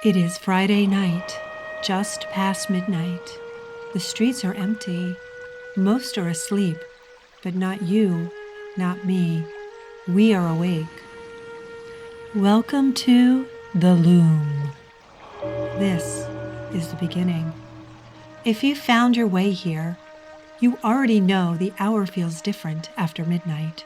It is Friday night, just past midnight. The streets are empty. Most are asleep, but not you, not me. We are awake. Welcome to the Loom. This is the beginning. If you found your way here, you already know the hour feels different after midnight.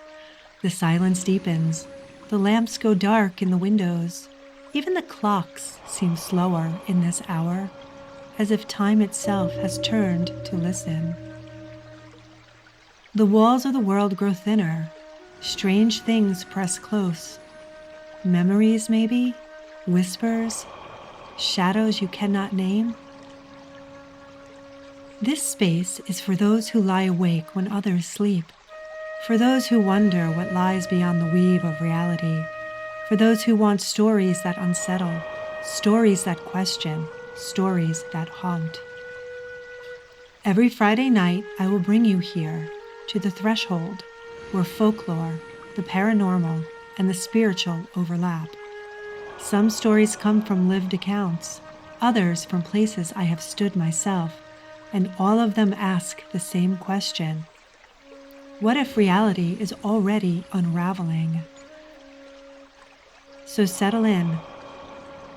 The silence deepens. The lamps go dark in the windows. Even the clocks seem slower in this hour, as if time itself has turned to listen. The walls of the world grow thinner. Strange things press close. Memories, maybe? Whispers? Shadows you cannot name? This space is for those who lie awake when others sleep, for those who wonder what lies beyond the weave of reality, for those who want stories that unsettle, stories that question, stories that haunt. Every Friday night, I will bring you here, to the threshold, where folklore, the paranormal, and the spiritual overlap. Some stories come from lived accounts, others from places I have stood myself, and all of them ask the same question. What if reality is already unraveling? So settle in.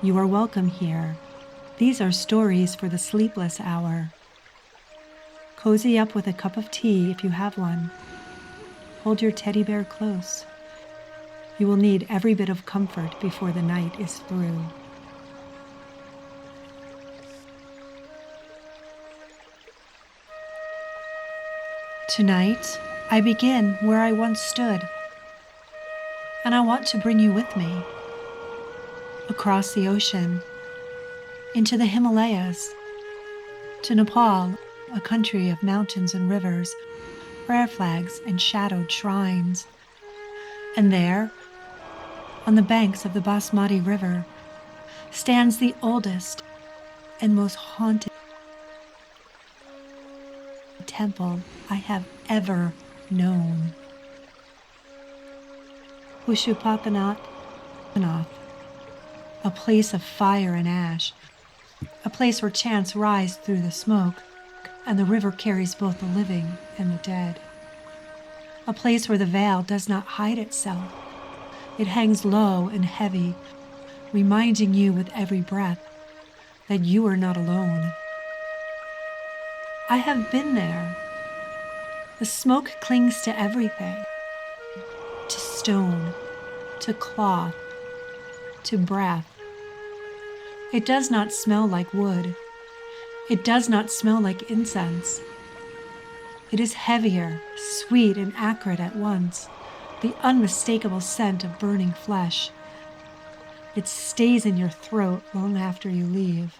You are welcome here. These are stories for the sleepless hour. Cozy up with a cup of tea if you have one. Hold your teddy bear close. You will need every bit of comfort before the night is through. Tonight, I begin where I once stood, and I want to bring you with me. Across the ocean, into the Himalayas, to Nepal, a country of mountains and rivers, prayer flags and shadowed shrines. And there, on the banks of the Bagmati River, stands the oldest and most haunted temple I have ever known. Pashupatinath Temple, a place of fire and ash, a place where chants rise through the smoke, and the river carries both the living and the dead. A place where the veil does not hide itself. It hangs low and heavy, reminding you with every breath that you are not alone. I have been there. The smoke clings to everything, to stone, to cloth, to breath. It does not smell like wood. It does not smell like incense. It is heavier, sweet, and acrid at once, the unmistakable scent of burning flesh. It stays in your throat long after you leave.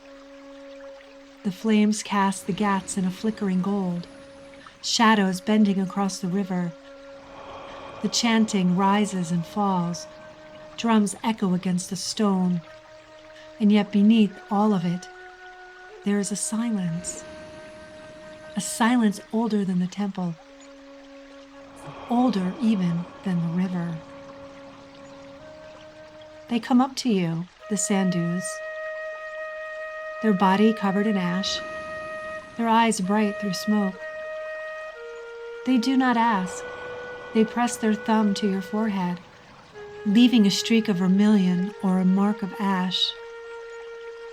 The flames cast the ghats in a flickering gold, shadows bending across the river. The chanting rises and falls, drums echo against the stone, and yet beneath all of it, there is a silence older than the temple, older even than the river. They come up to you, the sadhus, their body covered in ash, their eyes bright through smoke. They do not ask. They press their thumb to your forehead, leaving a streak of vermilion or a mark of ash.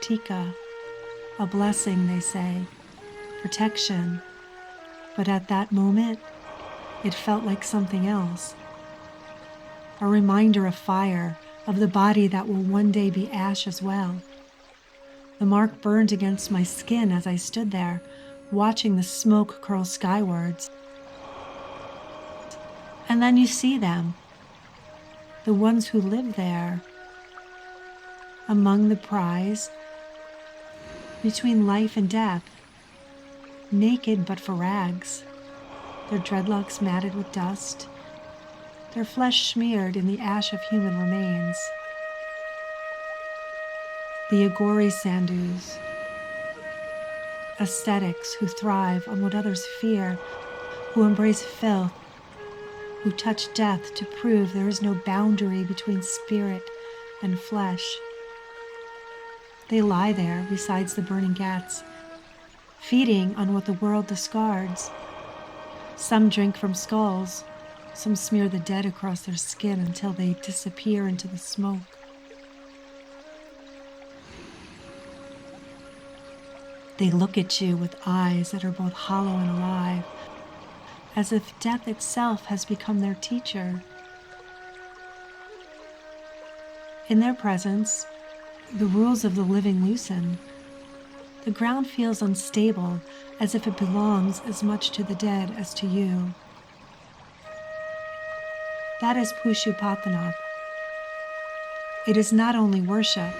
Tika, a blessing, they say, protection. But at that moment, it felt like something else. A reminder of fire, of the body that will one day be ash as well. The mark burned against my skin as I stood there, watching the smoke curl skywards. And then you see them, the ones who live there, among the prize, between life and death, naked but for rags, their dreadlocks matted with dust, their flesh smeared in the ash of human remains. The Agori sadhus, ascetics who thrive on what others fear, who embrace filth, who touch death to prove there is no boundary between spirit and flesh. They lie there beside the burning ghats, feeding on what the world discards. Some drink from skulls, some smear the dead across their skin until they disappear into the smoke. They look at you with eyes that are both hollow and alive, as if death itself has become their teacher. In their presence, the rules of the living loosen. The ground feels unstable, as if it belongs as much to the dead as to you. That is Pashupatinath. It is not only worship.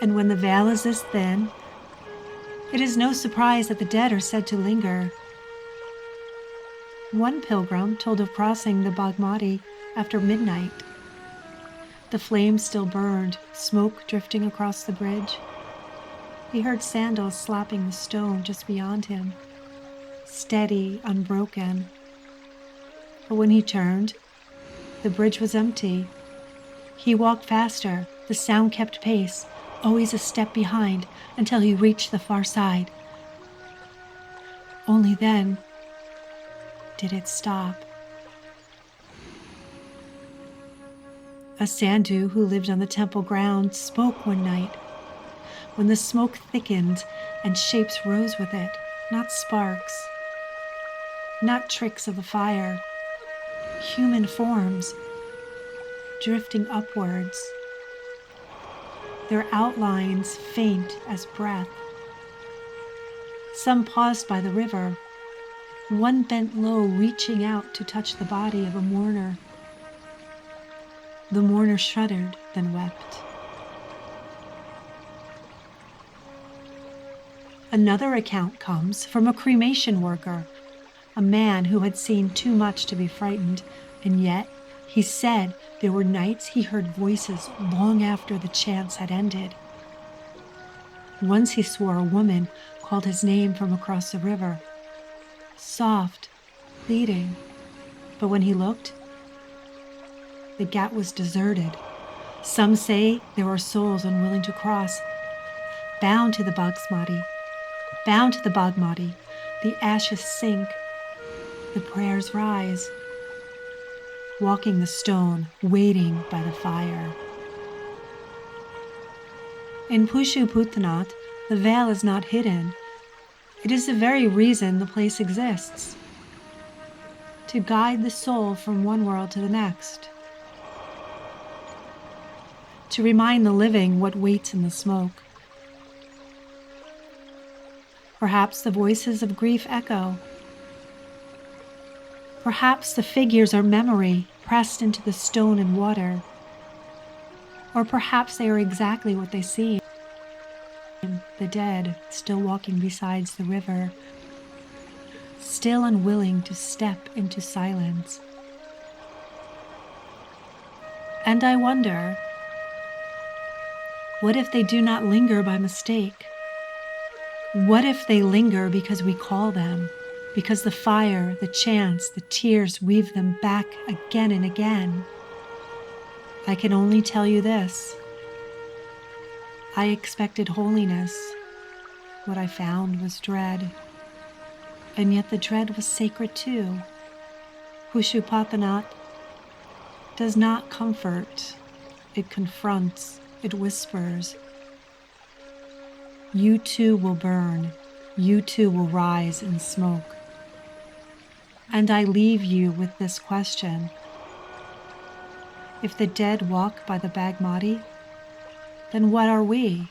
And when the veil is this thin, it is no surprise that the dead are said to linger. One pilgrim told of crossing the Bagmati after midnight. The flames still burned, smoke drifting across the bridge. He heard sandals slapping the stone just beyond him, steady, unbroken. But when he turned, the bridge was empty. He walked faster, the sound kept pace, always a step behind, until he reached the far side. Only then did it stop. A sadhu who lived on the temple grounds spoke one night, when the smoke thickened and shapes rose with it, not sparks, not tricks of the fire, human forms drifting upwards, their outlines faint as breath. Some paused by the river, one bent low, reaching out to touch the body of a mourner. The mourner shuddered, then wept. Another account comes from a cremation worker, a man who had seen too much to be frightened, and yet he said there were nights he heard voices long after the chants had ended. Once he swore a woman called his name from across the river, soft, pleading, but when he looked, the ghat was deserted. Some say there were souls unwilling to cross, bound to the Bagmati. Bound to the Bagmati, the ashes sink, the prayers rise, walking the stone, waiting by the fire. In Pashupatinath, the veil is not hidden. It is the very reason the place exists, to guide the soul from one world to the next, to remind the living what waits in the smoke. Perhaps the voices of grief echo. Perhaps the figures are memory pressed into the stone and water. Or perhaps they are exactly what they seem. The dead still walking beside the river, still unwilling to step into silence. And I wonder, what if they do not linger by mistake? What if they linger because we call them, because the fire, the chants, the tears weave them back again and again? I can only tell you this. I expected holiness. What I found was dread. And yet the dread was sacred too. Pashupatinath does not comfort. It confronts. It whispers. You too will burn. You too will rise in smoke. And I leave you with this question. If the dead walk by the Bagmati, then what are we?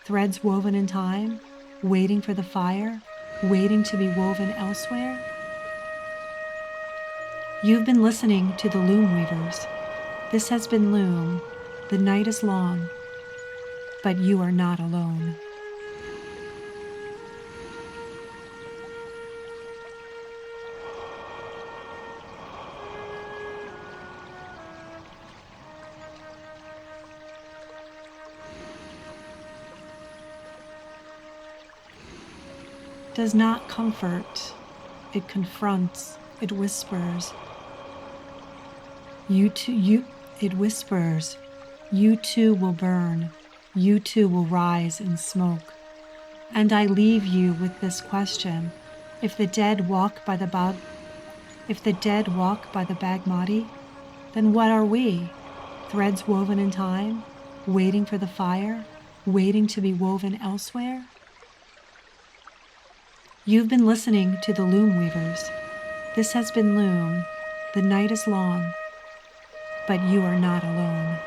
Threads woven in time, waiting for the fire, waiting to be woven elsewhere? You've been listening to the Loom Weavers. This has been Loom. The night is long, but you are not alone. Does not comfort, it confronts, it whispers. It whispers, You too will burn, you too will rise in smoke. And I leave you with this question: if the dead walk by the Bagmati, then what are we? Threads woven in time, waiting for the fire, waiting to be woven elsewhere? You've been listening to the Loom Weavers. This has been Loom. The night is long, but you are not alone.